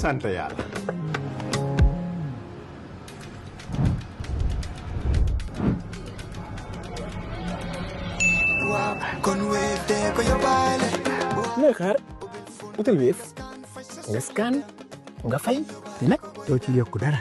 sant yàlla. looy xaar utal Wave nga scan nga fay te nag doo ci yokku dara.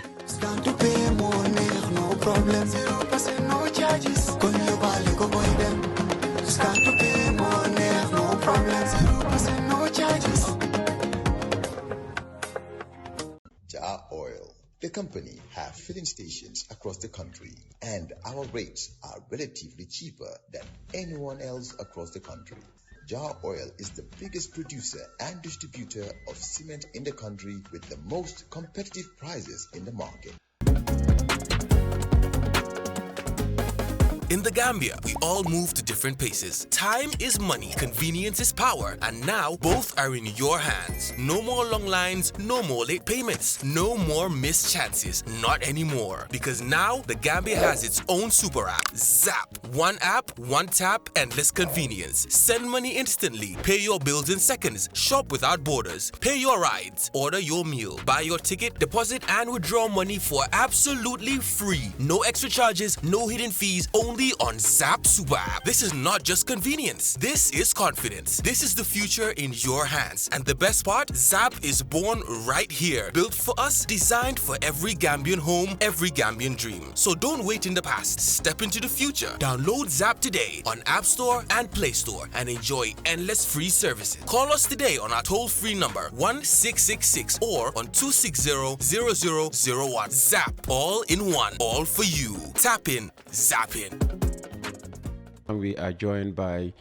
Jah Oil, the company, have filling stations across the country, and our rates are relatively cheaper than anyone else across the country. Jah Oil is the biggest producer and distributor of cement in the country with the most competitive prices in the market. In the Gambia, we all move to different paces. Time is money, convenience is power, and now both are in your hands. No more long lines, no more late payments, no more missed chances. Not anymore. Because now the Gambia has its own super app, Zap. One app, one tap, endless convenience. Send money instantly, pay your bills in seconds, shop without borders, pay your rides, order your meal, buy your ticket, deposit and withdraw money for absolutely free. No extra charges, no hidden fees, only on Zap Super App. This is not just convenience. This is confidence. This is the future in your hands. And the best part, Zap is born right here. Built for us, designed for every Gambian home, every Gambian dream. So don't wait in the past. Step into the future. Download Zap today on App Store and Play Store and enjoy endless free services. Call us today on our toll-free number 1666 or on 260-0001. Zap, all in one, all for you. Tap in, zap in. We are joined by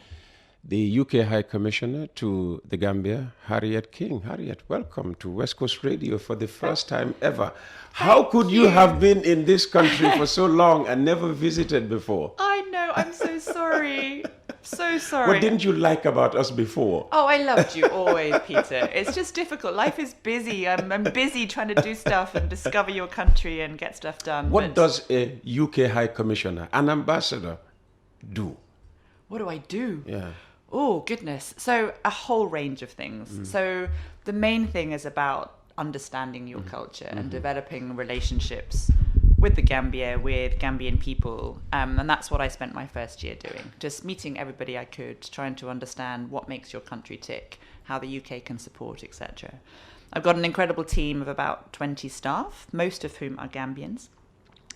the UK High Commissioner to the Gambia, Harriet King. Harriet, welcome to West Coast Radio for the first time ever. How could you have been in this country for so long and never visited before? I know, I'm so sorry. So sorry. What didn't you like about us before? Oh, I loved you always, Peter. It's just difficult. Life is busy. I'm busy trying to do stuff and discover your country and get stuff done. What does a UK High Commissioner, an ambassador, do? What do I do? Yeah. Oh, goodness. So a whole range of things. So the main thing is about understanding your culture and developing relationships with the Gambia, with Gambian people. And that's what I spent my first year doing. Just meeting everybody I could, trying to understand what makes your country tick, how the UK can support, etc. I've got an incredible team of about 20 staff, most of whom are Gambians.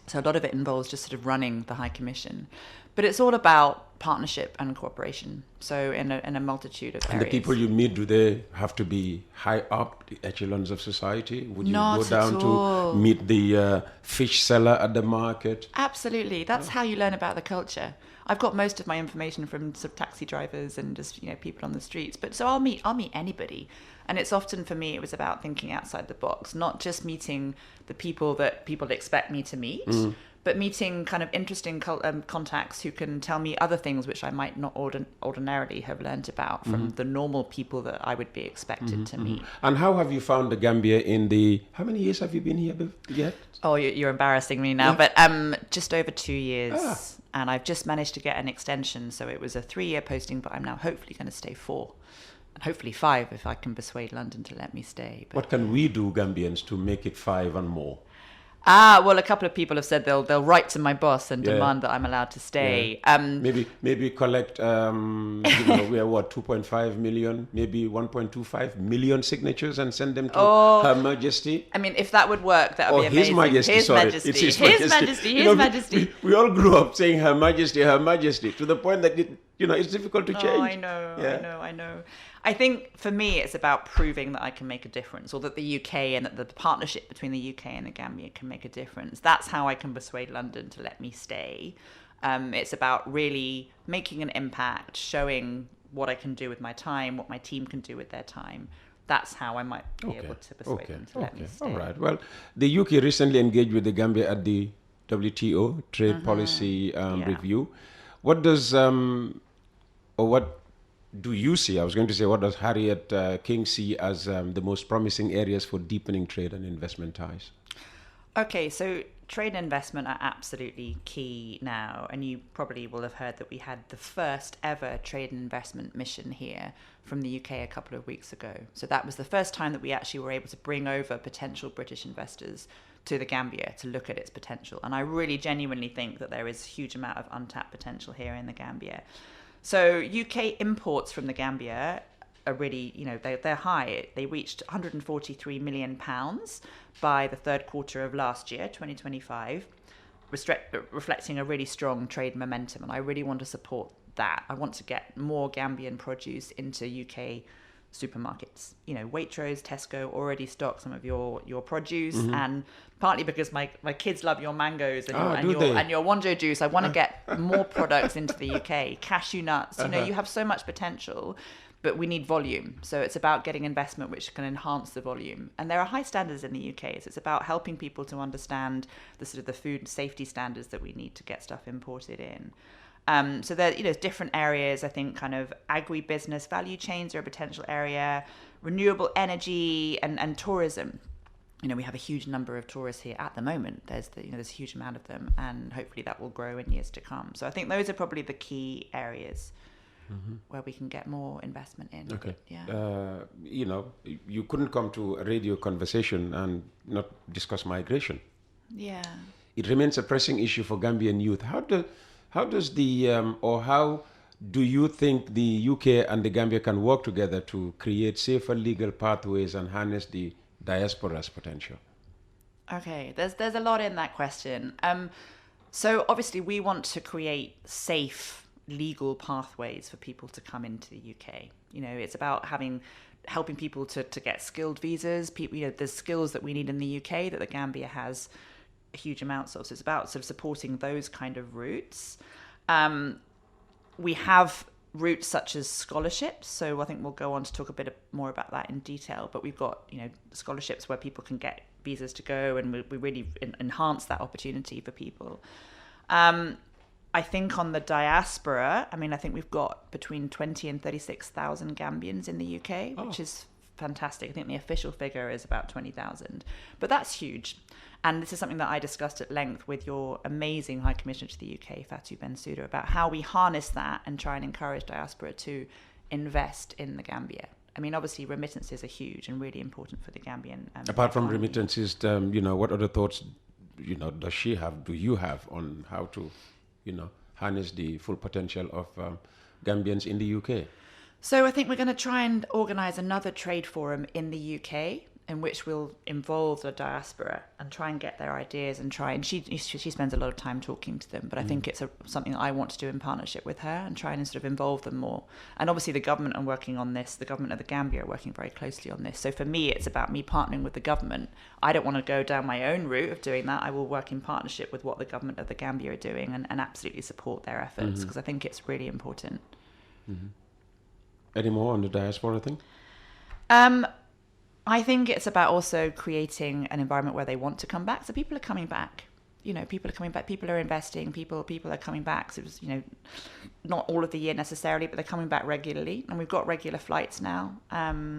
So a lot of it involves just sort of running the High Commission. But it's all about partnership and cooperation. So in a multitude of areas. And the people you meet, do they have to be high up the echelons of society? Would you go down to meet the fish seller at the market? Absolutely. That's how you learn about the culture. I've got most of my information from sort of taxi drivers and just people on the streets. But so I'll meet anybody. And it's often, for me, it was about thinking outside the box, not just meeting the people that people expect me to meet, but meeting kind of interesting contacts who can tell me other things which I might not ordinarily have learned about from the normal people that I would be expected to meet. And how have you found the Gambia how many years have you been here yet? Oh, you're embarrassing me now, but just over 2 years. And I've just managed to get an extension. So it was a 3-year posting, but I'm now hopefully going to stay 4. And hopefully 5 if I can persuade London to let me stay. But what can we do, Gambians, to make it 5 and more? Well, a couple of people have said they'll write to my boss and demand that I'm allowed to stay. Yeah. Maybe collect, we are 2.5 million, maybe 1.25 million signatures and send them to Her Majesty. I mean, if that would work, that would be amazing. His Majesty, His sorry. Majesty. It's His Majesty. We all grew up saying Her Majesty, to the point that it's difficult to change. Oh, I know. I think for me, it's about proving that I can make a difference, or that the UK and that the partnership between the UK and the Gambia can make a difference. That's how I can persuade London to let me stay. It's about really making an impact, showing what I can do with my time, what my team can do with their time. That's how I might be able to persuade them to let me stay. All right. Well, the UK recently engaged with the Gambia at the WTO Trade Policy Review. What does what do you see? I was going to say, what does Harriet King see as the most promising areas for deepening trade and investment ties? Okay, so trade and investment are absolutely key now. And you probably will have heard that we had the first ever trade and investment mission here from the UK a couple of weeks ago. So that was the first time that we actually were able to bring over potential British investors to the Gambia to look at its potential. And I really genuinely think that there is a huge amount of untapped potential here in the Gambia. So UK imports from the Gambia are really, they're high. They reached £143 million by the third quarter of last year, 2025, reflecting a really strong trade momentum. And I really want to support that. I want to get more Gambian produce into UK supermarkets. Waitrose, Tesco already stock some of your produce, and partly because my kids love your mangoes and your Wonjo juice, I want to get more products into the UK. Cashew nuts, you have so much potential, but we need volume. So it's about getting investment which can enhance the volume. And there are high standards in the UK. So it's about helping people to understand the sort of the food safety standards that we need to get stuff imported in. So there's different areas. I think kind of agribusiness value chains are a potential area, renewable energy and tourism. We have a huge number of tourists here at the moment. There's a huge amount of them, and hopefully that will grow in years to come. So I think those are probably the key areas where we can get more investment in. Okay. Yeah. You couldn't come to a radio conversation and not discuss migration. Yeah. It remains a pressing issue for Gambian youth. How do you think the UK and the Gambia can work together to create safer legal pathways and harness the diaspora's potential? Okay, there's a lot in that question. So obviously we want to create safe legal pathways for people to come into the UK. It's about helping people to get skilled visas. People, there's skills that we need in the UK that the Gambia has huge amounts of. So it's about sort of supporting those kind of routes. We have routes such as scholarships. So I think we'll go on to talk a bit more about that in detail. But we've got, scholarships where people can get visas to go, and we really enhance that opportunity for people. I think on the diaspora, I think we've got between 20 and 36,000 Gambians in the UK, which is fantastic. I think the official figure is about 20,000, but that's huge. And this is something that I discussed at length with your amazing High Commissioner to the UK, Fatou Bensouda, about how we harness that and try and encourage diaspora to invest in the Gambia. Obviously remittances are huge and really important for the Gambian. Apart from remittances, what other thoughts, do you have on how to, harness the full potential of Gambians in the UK? So I think we're going to try and organise another trade forum in the UK in which we'll involve the diaspora and try and get their ideas and she spends a lot of time talking to them, but I think it's something that I want to do in partnership with her and try and sort of involve them more. And obviously the government are working on this, the government of the Gambia are working very closely on this. So for me, it's about me partnering with the government. I don't want to go down my own route of doing that. I will work in partnership with what the government of the Gambia are doing and absolutely support their efforts because I think it's really important. Any more on the diaspora thing? I think it's about also creating an environment where they want to come back. So people are coming back. People are coming back. People are investing. People are coming back. So it was, not all of the year necessarily, but they're coming back regularly. And we've got regular flights now.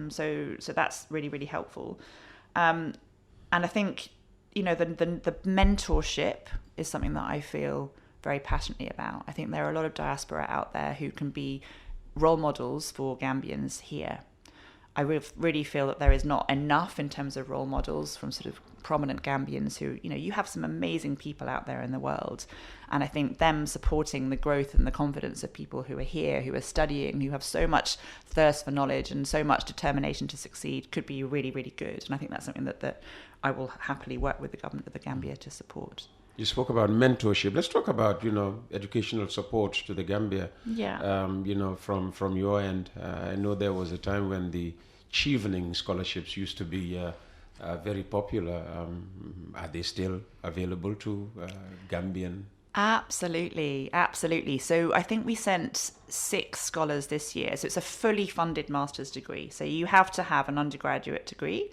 So that's really, really helpful. And I think, the mentorship is something that I feel very passionately about. I think there are a lot of diaspora out there who can be role models for Gambians here. I really feel that there is not enough in terms of role models from sort of prominent Gambians who, you have some amazing people out there in the world. And I think them supporting the growth and the confidence of people who are here, who are studying, who have so much thirst for knowledge and so much determination to succeed could be really, really good. And I think that's something that I will happily work with the government of the Gambia to support. You spoke about mentorship. Let's talk about, educational support to the Gambia. Yeah. From your end. I know there was a time when the Chevening scholarships used to be very popular. Are they still available to Gambian? Absolutely. So I think we sent 6 scholars this year. So it's a fully funded master's degree. So you have to have an undergraduate degree.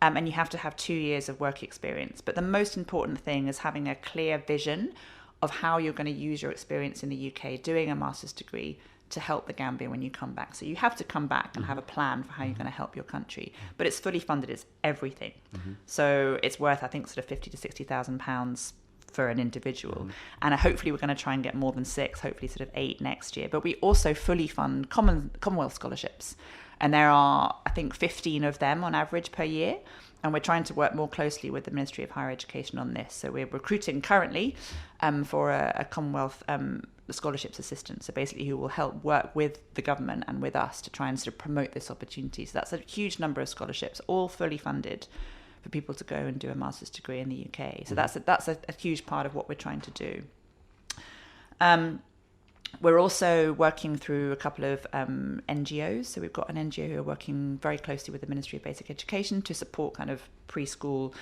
And you have to have 2 years of work experience. But the most important thing is having a clear vision of how you're going to use your experience in the UK, doing a master's degree, to help the Gambia when you come back. So you have to come back and have a plan for how you're going to help your country. But it's fully funded, it's everything. So it's worth, I think, sort of 50 to 60,000 pounds for an individual. And hopefully we're going to try and get more than 6, hopefully sort of 8 next year. But we also fully fund Commonwealth scholarships. And there are, I think, 15 of them on average per year. And we're trying to work more closely with the Ministry of Higher Education on this. So we're recruiting currently for a Commonwealth scholarships assistant. So basically who will help work with the government and with us to try and sort of promote this opportunity. So that's a huge number of scholarships, all fully funded for people to go and do a master's degree in the UK. So that's a huge part of what we're trying to do. We're also working through a couple of NGOs. So we've got an NGO who are working very closely with the Ministry of Basic Education to support kind of preschool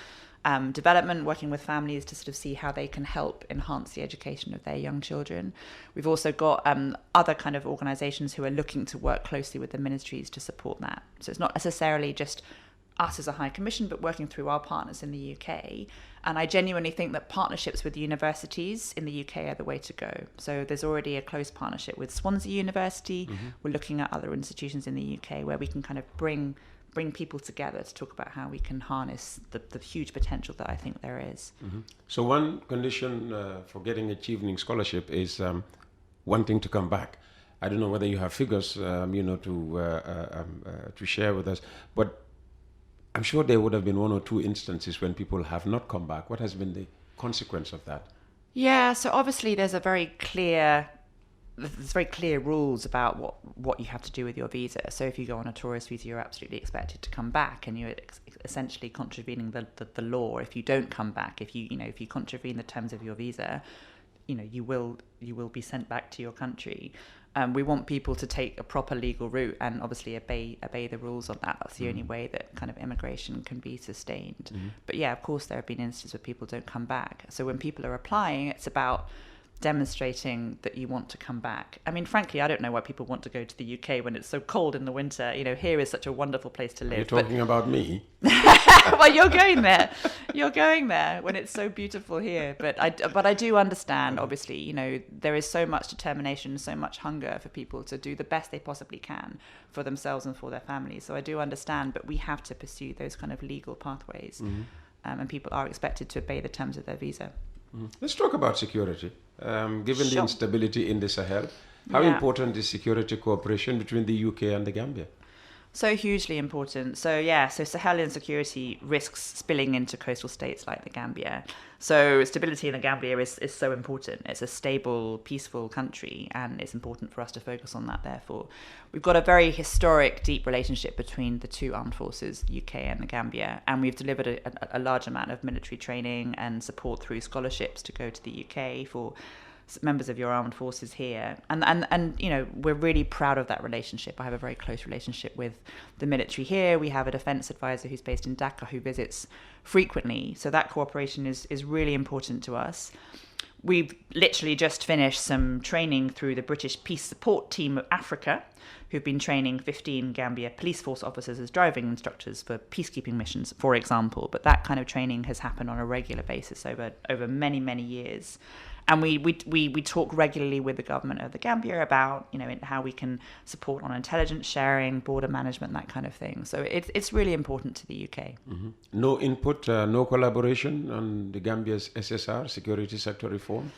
development, working with families to sort of see how they can help enhance the education of their young children. We've also got other kind of organisations who are looking to work closely with the ministries to support that. So it's not necessarily just us as a High Commission, but working through our partners in the UK. And I genuinely think that partnerships with universities in the UK are the way to go. So there's already a close partnership with Swansea University. We're looking at other institutions in the UK where we can kind of bring people together to talk about how we can harness the huge potential that I think there is. So one condition for getting a Chevening scholarship is wanting to come back. I don't know whether you have figures, to share with us, but I'm sure there would have been 1 or 2 instances when people have not come back. What has been the consequence of that? Yeah, so obviously there's very clear rules about what you have to do with your visa. So if you go on a tourist visa, you're absolutely expected to come back, and you're essentially contravening the law. If you don't come back, if you contravene the terms of your visa, you will be sent back to your country. We want people to take a proper legal route and obviously obey the rules on that. That's the only way that kind of immigration can be sustained. But yeah, of course, there have been instances where people don't come back. So when people are applying, it's about demonstrating that you want to come back. I mean, frankly, I don't know why people want to go to the UK when it's so cold in the winter. Here is such a wonderful place to live. You're talking about me? Well, you're going there. You're going there when it's so beautiful here. But I do understand, obviously, there is so much determination, so much hunger for people to do the best they possibly can for themselves and for their families. So I do understand, but we have to pursue those kind of legal pathways. And people are expected to obey the terms of their visa. Let's talk about security. Given the instability in the Sahel, how important is security cooperation between the UK and the Gambia? So hugely important. So Sahel insecurity risks spilling into coastal states like the Gambia. So stability in the Gambia is so important. It's a stable, peaceful country, and it's important for us to focus on that, therefore. We've got a very historic, deep relationship between the two armed forces, the UK and the Gambia, and we've delivered a large amount of military training and support through scholarships to go to the UK for members of your armed forces here, and we're really proud of that relationship. I have a very close relationship with the military here. We have a defence advisor who's based in Dhaka who visits frequently, so that cooperation is really important to us. We've literally just finished some training through the British Peace Support Team of Africa, who've been training 15 Gambia police force officers as driving instructors for peacekeeping missions, for example. But that kind of training has happened on a regular basis over many, many years. And we talk regularly with the government of the Gambia about, how we can support on intelligence sharing, border management, that kind of thing. So it's really important to the UK. No input, no collaboration on the Gambia's SSR, security sector reform?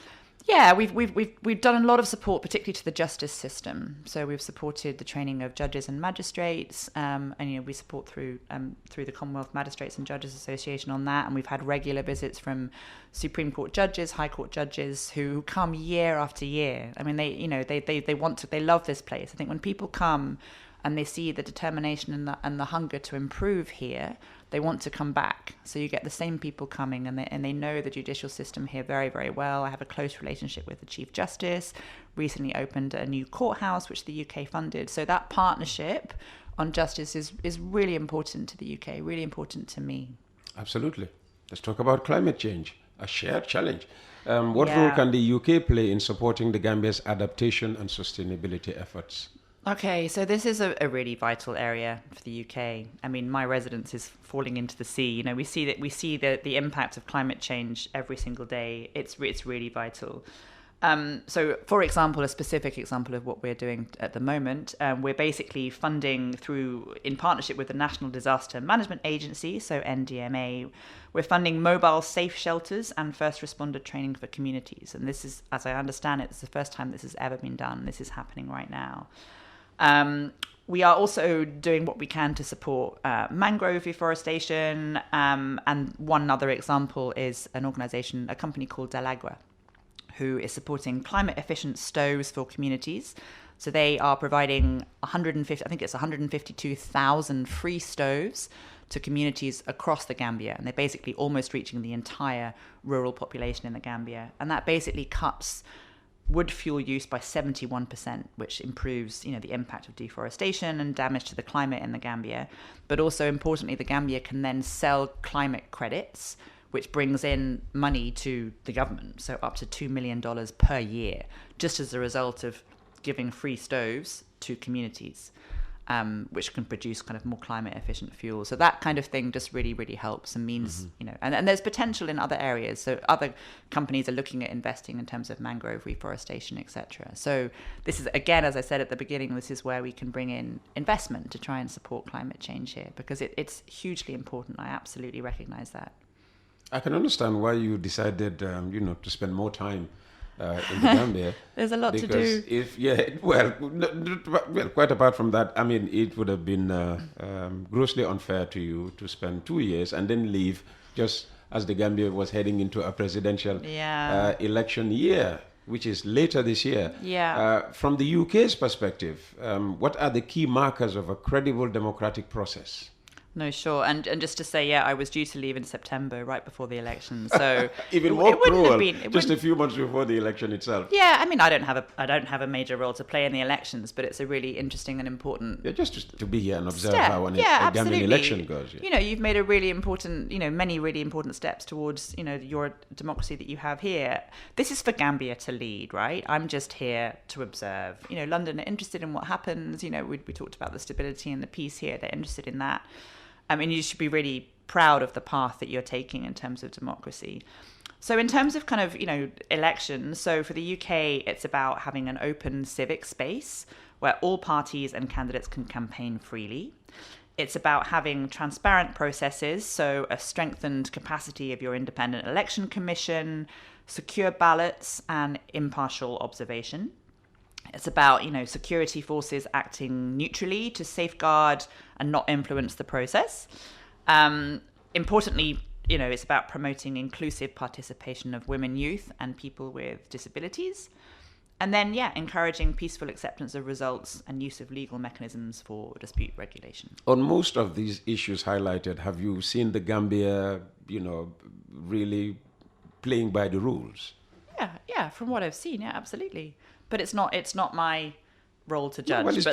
Yeah, we've done a lot of support, particularly to the justice system. So we've supported the training of judges and magistrates, and we support through the Commonwealth Magistrates and Judges Association on that. And we've had regular visits from Supreme Court judges, High Court judges who come year after year. I mean, they love this place. I think when people come and they see the determination and the hunger to improve here, they want to come back. So you get the same people coming, and they know the judicial system here very, very well. I have a close relationship with the Chief Justice, recently opened a new courthouse, which the UK funded. So that partnership on justice is really important to the UK, really important to me. Absolutely. Let's talk about climate change, a shared challenge. What role can the UK play in supporting the Gambia's adaptation and sustainability efforts? Okay, so this is a really vital area for the UK. I mean, my residence is falling into the sea. We see the impact of climate change every single day. It's really vital. So, for example, a specific example of what we're doing at the moment, we're basically funding in partnership with the National Disaster Management Agency, so NDMA, we're funding mobile safe shelters and first responder training for communities. And this is, as I understand it, it's the first time this has ever been done. This is happening right now. We are also doing what we can to support mangrove reforestation. And one other example is an organization, a company called Delagra, who is supporting climate efficient stoves for communities. So they are providing 152,000 free stoves to communities across the Gambia. And they're basically almost reaching the entire rural population in the Gambia. And that basically cuts wood fuel use by 71%, which improves, the impact of deforestation and damage to the climate in the Gambia. But also importantly, the Gambia can then sell climate credits, which brings in money to the government, so up to $2 million per year, just as a result of giving free stoves to communities, which can produce kind of more climate efficient fuel. So that kind of thing just really, really helps and means, and there's potential in other areas. So other companies are looking at investing in terms of mangrove reforestation, etc. So this is, again, as I said at the beginning, this is where we can bring in investment to try and support climate change here, because it's hugely important. I absolutely recognize that. I can understand why you decided, to spend more time in the Gambia. There's a lot to do. Quite apart from that, it would have been grossly unfair to you to spend 2 years and then leave just as the Gambia was heading into a presidential election year, which is later this year. Yeah. From the UK's perspective, what are the key markers of a credible democratic process? No, sure. And just to say, I was due to leave in September, right before the election. So even more cruel, just a few months before the election itself. Yeah, I don't have a major role to play in the elections, but it's a really interesting and important just to be here and observe how a Gambian election goes. Yeah. You've made a really important, many really important steps towards, your democracy that you have here. This is for Gambia to lead, right? I'm just here to observe. London are interested in what happens. We talked about the stability and the peace here. They're interested in that. You should be really proud of the path that you're taking in terms of democracy. So in terms of kind of, elections, so for the UK, it's about having an open civic space where all parties and candidates can campaign freely. It's about having transparent processes, so a strengthened capacity of your independent election commission, secure ballots and impartial observation. It's about, security forces acting neutrally to safeguard and not influence the process. Importantly, it's about promoting inclusive participation of women, youth, and people with disabilities. And then, encouraging peaceful acceptance of results and use of legal mechanisms for dispute regulation. On most of these issues highlighted, have you seen the Gambia, really playing by the rules? Yeah, from what I've seen, absolutely. But it's not my role to judge. Well, it's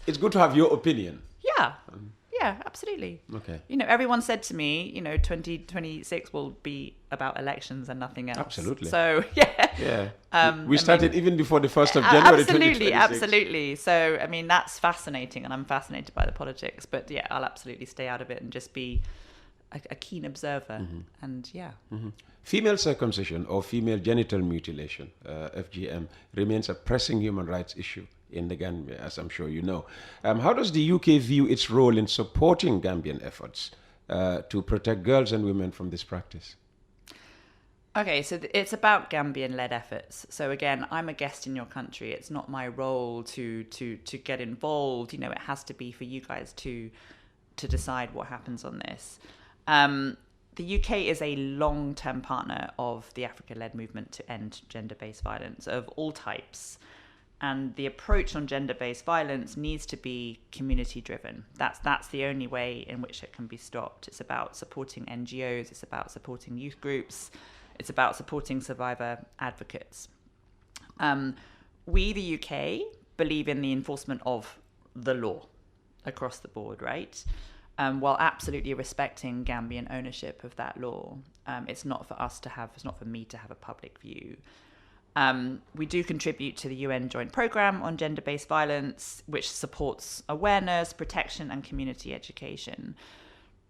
it's good to have your opinion. Yeah, absolutely. Okay. Everyone said to me, 2026 will be about elections and nothing else. Absolutely. So, we started even before the 1st of January 2026. Absolutely. So, that's fascinating, and I'm fascinated by the politics. But, I'll absolutely stay out of it and just be a keen observer. And, Female circumcision or female genital mutilation, FGM, remains a pressing human rights issue in the Gambia, as I'm sure you know. How does the UK view its role in supporting Gambian efforts to protect girls and women from this practice? Okay, so it's about Gambian-led efforts. So again, I'm a guest in your country. It's not my role to get involved. It has to be for you guys to decide what happens on this. The UK is a long-term partner of the Africa-led movement to end gender-based violence of all types. And the approach on gender-based violence needs to be community-driven. That's the only way in which it can be stopped. It's about supporting NGOs. It's about supporting youth groups. It's about supporting survivor advocates. We, the UK, believe in the enforcement of the law across the board, right? While absolutely respecting Gambian ownership of that law. It's not for me to have a public view. We do contribute to the UN Joint Programme on Gender-Based Violence, which supports awareness, protection, and community education.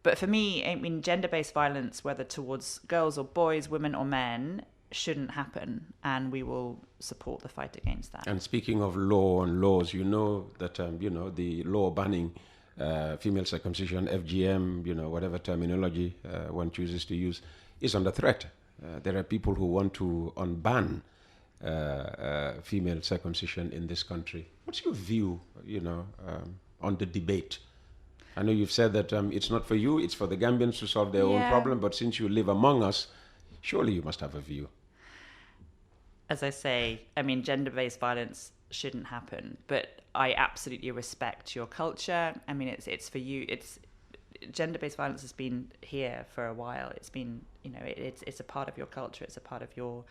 But for me, gender-based violence, whether towards girls or boys, women or men, shouldn't happen, and we will support the fight against that. And speaking of law and laws, you know that the law banning female circumcision, FGM, whatever terminology one chooses to use, is under threat. There are people who want to unban female circumcision in this country. What's your view, on the debate? I know you've said that it's not for you, it's for the Gambians to solve their own problem, but since you live among us, surely you must have a view. As I say, I mean, gender-based violence shouldn't happen, but I absolutely respect your culture. I mean, it's for you. Gender-based violence has been here for a while. It's been, it's a part of your culture. It's a part of your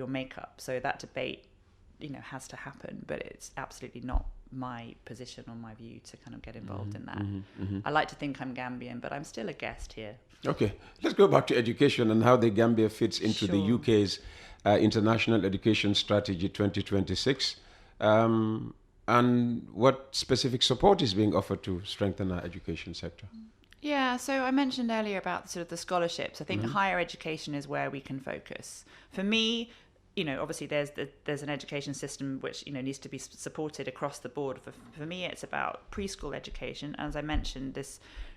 makeup. So that debate, has to happen, but it's absolutely not my position or my view to kind of get involved in that. I like to think I'm Gambian, but I'm still a guest here. Okay, let's go back to education and how the Gambia fits into the UK's International Education Strategy 2026, and what specific support is being offered to strengthen our education sector. Yeah, so I mentioned earlier about sort of the scholarships. I think higher education is where we can focus. For me, obviously there's an education system which needs to be supported across the board. For me, it's about preschool education. As I mentioned,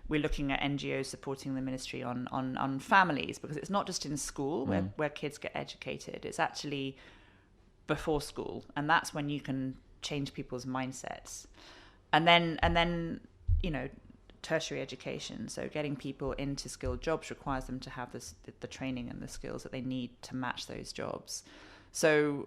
we're looking at NGOs supporting the ministry on families, because it's not just in school where kids get educated. It's actually before school, and that's when you can change people's mindsets. And then tertiary education, so getting people into skilled jobs requires them to have the training and the skills that they need to match those jobs. So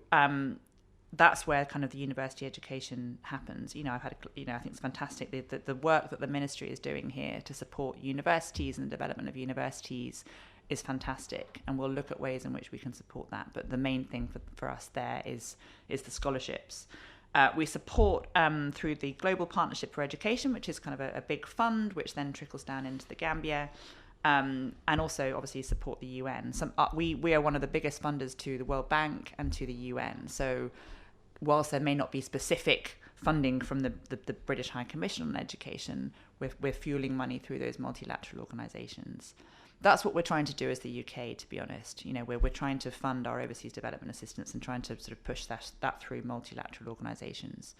that's where kind of the university education happens. I've had I think it's fantastic the work that the ministry is doing here to support universities and the development of universities is fantastic, and we'll look at ways in which we can support that. But the main thing for us there is the scholarships. We support through the Global Partnership for Education, which is kind of a big fund, which then trickles down into the Gambia, and also obviously support the UN. We are one of the biggest funders to the World Bank and to the UN. So whilst there may not be specific funding from the British High Commission on Education, we're fueling money through those multilateral organisations. That's what we're trying to do as the UK, to be honest. We're trying to fund our overseas development assistance and trying to sort of push that through multilateral organisations,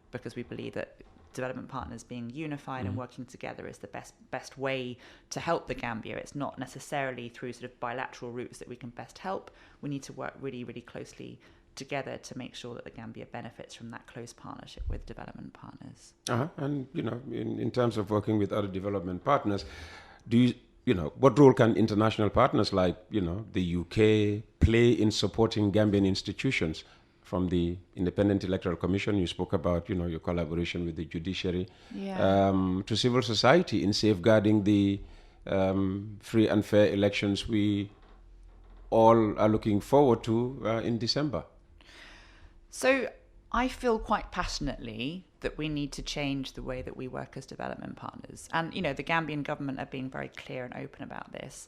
because we believe that development partners being unified and working together is the best way to help the Gambia. It's not necessarily through sort of bilateral routes that we can best help. We need to work really, really closely together to make sure that the Gambia benefits from that close partnership with development partners. And, in terms of working with other development partners, what role can international partners like, the UK play in supporting Gambian institutions? From the Independent Electoral Commission, you spoke about, your collaboration with the judiciary, to civil society in safeguarding the free and fair elections we all are looking forward to in December. So I feel quite passionately that we need to change the way that we work as development partners. And, the Gambian government are being very clear and open about this.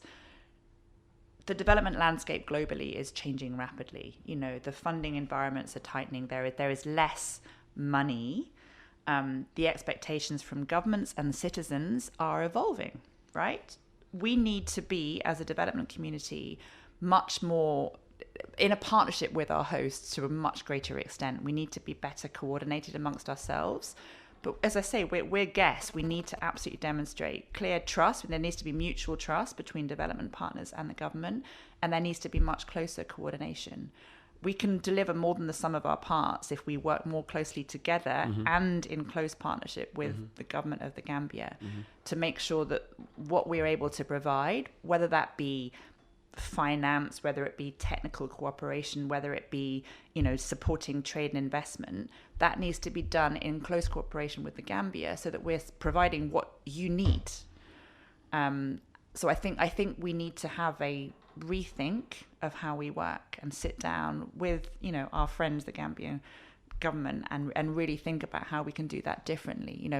The development landscape globally is changing rapidly. The funding environments are tightening. There is less money. The expectations from governments and citizens are evolving, right? We need to be, as a development community, much more in a partnership with our hosts to a much greater extent. We need to be better coordinated amongst ourselves. But as I say, we're guests. We need to absolutely demonstrate clear trust. There needs to be mutual trust between development partners and the government, and there needs to be much closer coordination. We can deliver more than the sum of our parts if we work more closely together and in close partnership with the government of the Gambia to make sure that what we're able to provide, whether that be finance, whether it be technical cooperation, whether it be supporting trade and investment, that needs to be done in close cooperation with the Gambia so that we're providing what you need. So I think we need to have a rethink of how we work and sit down with our friends, the Gambian government, and really think about how we can do that differently.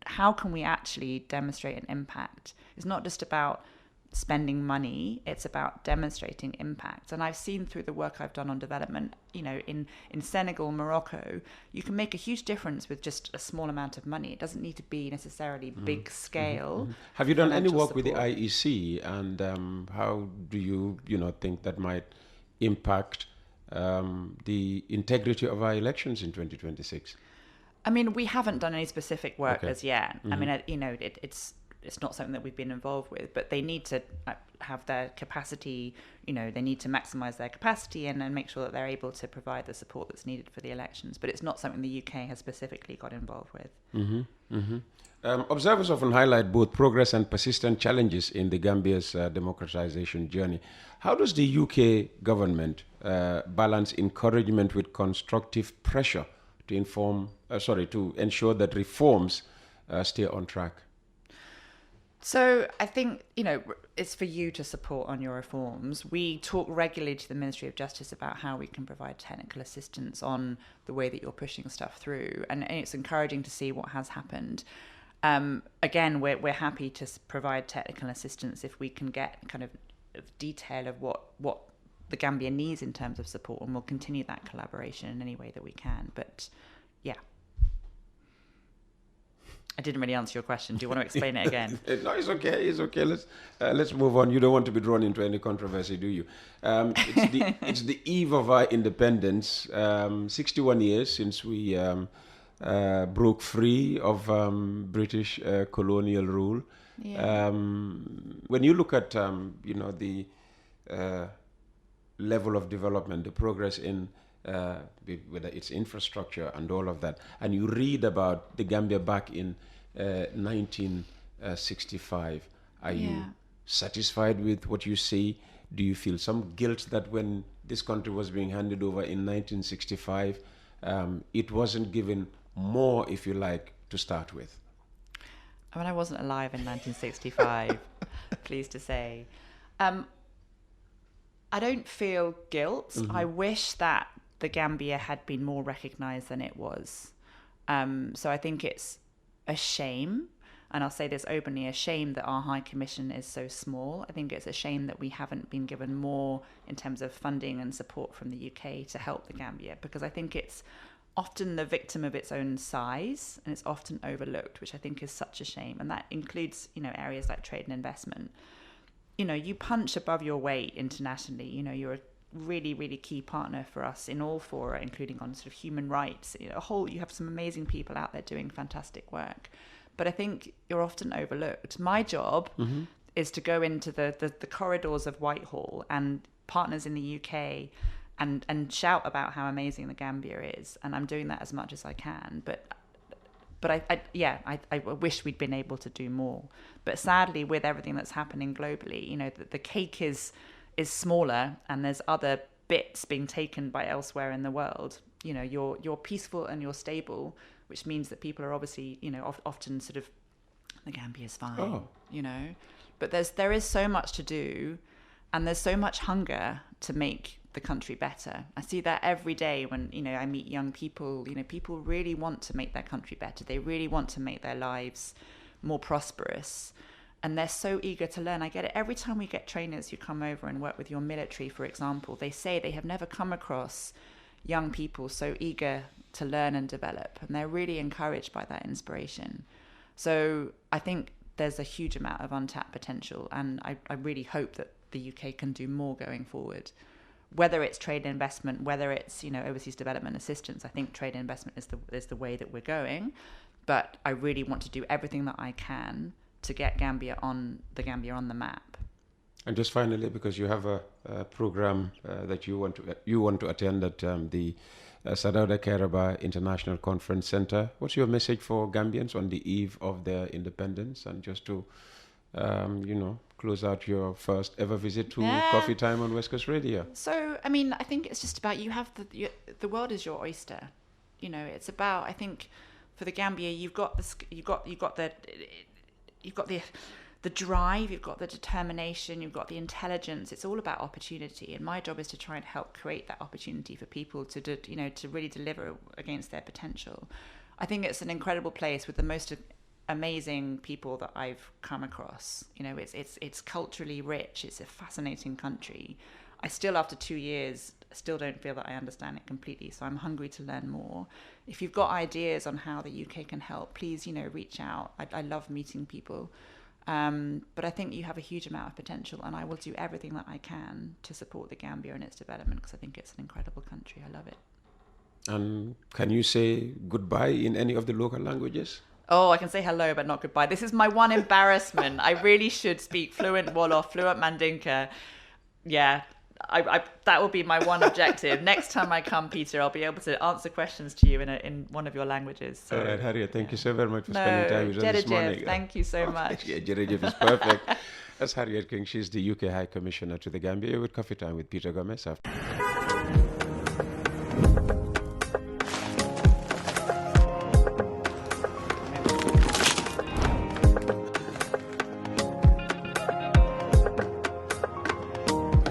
How can we actually demonstrate an impact? It's not just about spending money, it's about demonstrating impact. And I've seen through the work I've done on development, in Senegal, Morocco, you can make a huge difference with just a small amount of money. It doesn't need to be necessarily big scale. Have you done any work with the IEC, and how do you think that might impact the integrity of our elections in 2026? I mean, we haven't done any specific work Okay. as yet. I mean, it's not something that we've been involved with, but they need to have their capacity, they need to maximize their capacity and make sure that they're able to provide the support that's needed for the elections. But it's not something the UK has specifically got involved with. Observers often highlight both progress and persistent challenges in the Gambia's democratization journey. How does the UK government balance encouragement with constructive pressure to ensure that reforms stay on track? So I think, it's for you to support on your reforms. We talk regularly to the Ministry of Justice about how we can provide technical assistance on the way that you're pushing stuff through. And it's encouraging to see what has happened. Again, we're happy to provide technical assistance if we can get kind of detail of what the Gambia needs in terms of support, and we'll continue that collaboration in any way that we can. But yeah. I didn't really answer your question. Do you want to explain it again? No, it's okay. It's okay. Let's move on. You don't want to be drawn into any controversy, do you? It's the eve of our independence. 61 years since we broke free of British colonial rule. Yeah. When you look at the level of development, the progress in whether it's infrastructure and all of that, and you read about the Gambia back in 1965, are you satisfied with what you see? Do you feel some guilt that when this country was being handed over in 1965, it wasn't given more, if you like, to start with? I mean, I wasn't alive in 1965, pleased to say. I don't feel guilt. I wish that the Gambia had been more recognised than it was. So I think it's a shame, and I'll say this openly, a shame that our High Commission is so small. I think it's a shame that we haven't been given more in terms of funding and support from the UK to help the Gambia, because I think it's often the victim of its own size, and it's often overlooked, which I think is such a shame. And that includes, areas like trade and investment. You punch above your weight internationally. You're a really, really key partner for us in all fora, including on sort of human rights. You have some amazing people out there doing fantastic work. But I think you're often overlooked. My job is to go into the corridors of Whitehall and partners in the UK and shout about how amazing the Gambia is. And I'm doing that as much as I can. But I wish we'd been able to do more. But sadly, with everything that's happening globally, the cake is smaller, and there's other bits being taken by elsewhere in the world. You're peaceful and you're stable, which means that people are obviously, often sort of, the Gambia's fine, But there is so much to do, and there's so much hunger to make the country better. I see that every day when, I meet young people. People really want to make their country better. They really want to make their lives more prosperous. And they're so eager to learn. I get it. Every time we get trainers who come over and work with your military, for example, they say they have never come across young people so eager to learn and develop. And they're really encouraged by that inspiration. So I think there's a huge amount of untapped potential. And I really hope that the UK can do more going forward. Whether it's trade and investment, whether it's, overseas development assistance, I think trade and investment is the way that we're going. But I really want to do everything that I can to get the Gambia on the map. And just finally, because you have a program that you want to attend at the Sadauda Kairaba International Conference Center, what's your message for Gambians on the eve of their independence, and just to close out your first ever visit to Coffee Time on West Coast Radio? So, I mean, I think it's just about the world is your oyster. It's about, I think, for the Gambia, you've got the drive, you've got the determination, you've got the intelligence. It's all about opportunity, and my job is to try and help create that opportunity for people to really deliver against their potential. I think it's an incredible place with the most amazing people that I've come across. It's culturally rich. It's a fascinating country. I still, after 2 years, still don't feel that I understand it completely. So I'm hungry to learn more. If you've got ideas on how the UK can help, please, reach out. I love meeting people. But I think you have a huge amount of potential, and I will do everything that I can to support the Gambia and its development, because I think it's an incredible country. I love it. And can you say goodbye in any of the local languages? Oh, I can say hello, but not goodbye. This is my one embarrassment. I really should speak fluent Wolof, fluent Mandinka. Yeah, I that will be my one objective. Next time I come, Peter, I'll be able to answer questions to you in one of your languages. So, all right, Harriet, thank you so very much for spending time with us this morning. Thank you so much. Yeah, Jerejef is perfect. That's Harriet King. She's the UK High Commissioner to the Gambia with Coffee Time with Peter Gomez.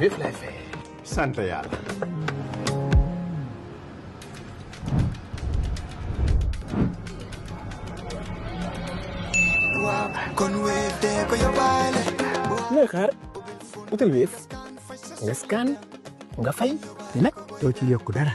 yëf lay fay. sant yàlla. looy xaar utal Wave nga scan nga fay te nag doo ci yokku dara.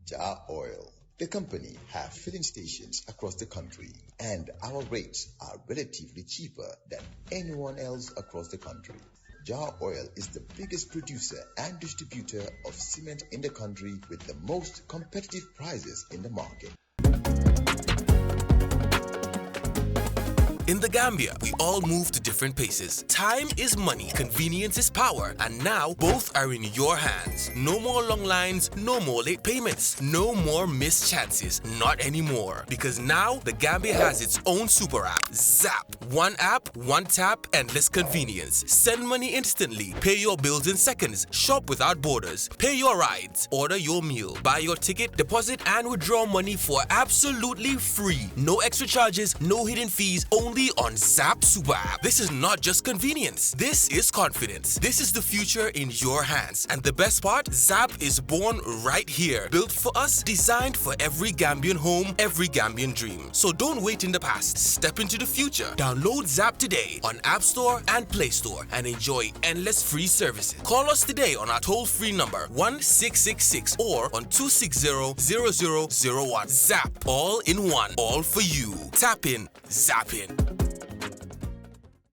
Jah Oil, the company, have filling stations across the country, and our rates are relatively cheaper than anyone else across the country. Jah Oil is the biggest producer and distributor of cement in the country with the most competitive prices in the market. In the Gambia, we all move to different paces. Time is money, convenience is power, and now both are in your hands. No more long lines, no more late payments, no more missed chances, not anymore. Because now the Gambia has its own super app, Zap. One app, one tap, endless convenience. Send money instantly, pay your bills in seconds, shop without borders, pay your rides, order your meal, buy your ticket, deposit and withdraw money for absolutely free. No extra charges, no hidden fees, only on Zap Super App. This is not just convenience. This is confidence. This is the future in your hands. And the best part, Zap is born right here. Built for us, designed for every Gambian home, every Gambian dream. So don't wait in the past. Step into the future. Download Zap today on App Store and Play Store and enjoy endless free services. Call us today on our toll-free number 1666 or on 260-0001. Zap. All in one. All for you. Tap in. Zap in.